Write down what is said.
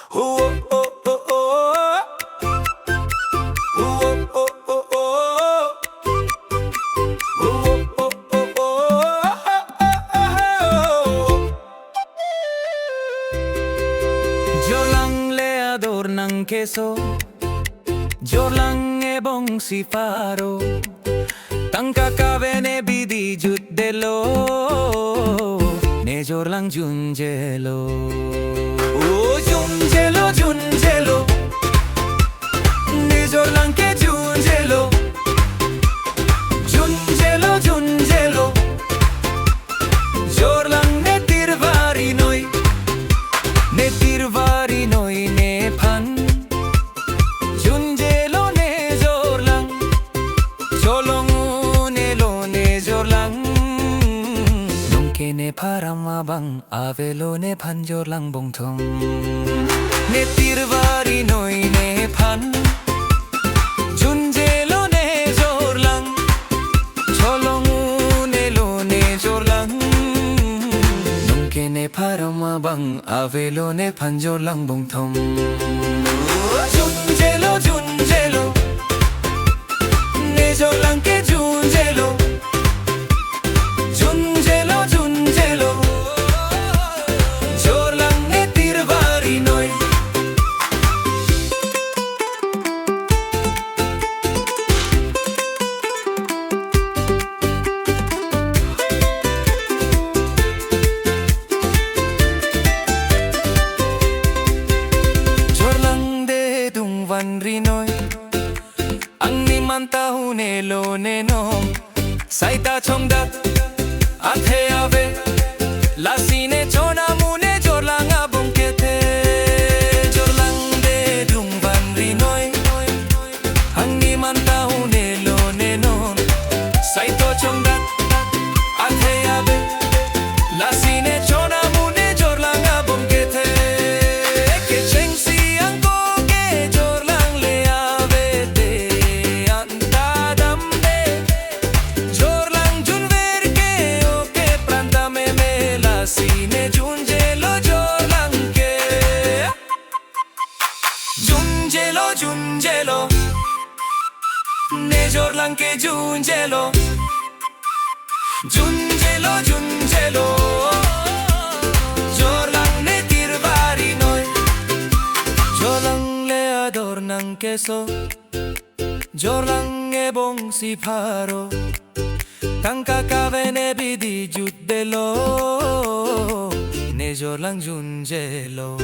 Jorlang leador ng keso, Jorlang ebong si Faro, tangkakabene bidijut delo, ne Jorlang junjelo. Oh junjelo junjelo, ne Jorlang ke junjelo, junjelo junjelo, Jorlang ne tirvari noi, ne tirvari noi ne pan, junjelo ne Jorlang, cholong ne lo ne Jorlang, nongke ne paramabang avelo ne pan Jorlang bongthong, ne tirvari noi ne pan, junjelo ne Jorlang, cholong ne lo ne Jorlang, nongke ne paramabang avelo ne pan Jorlang bongthong. Junjelo junjelo, ne Jorlang ke junjelo, junjelo junjelo, Jorlang ne tirvari noi. Jorlang de dung rinoi, ang ni manta hune lo ne nom, saita chongdak, athe ave, lasine chona mune Jorlang abong kete. Jorlang de dung rinoi, ang ni manta hune lo ne nom, saito chongdak, athe ave, lasine chona mune Jorlang abong kete. Ke chengsi angko ke Jorlang le ave de anta damde, Jorlang junver ke oke pranta me lasine junjelo Jorlang ke. Junjelo junjelo, ne Jorlang ke junjelo, junjelo junjelo, Jorlang ne tirvari noi. Jorlang leador ng keso, Jorlang ebong si Faro, tangkakabene bidijut delo, ne Jorlang junjelo.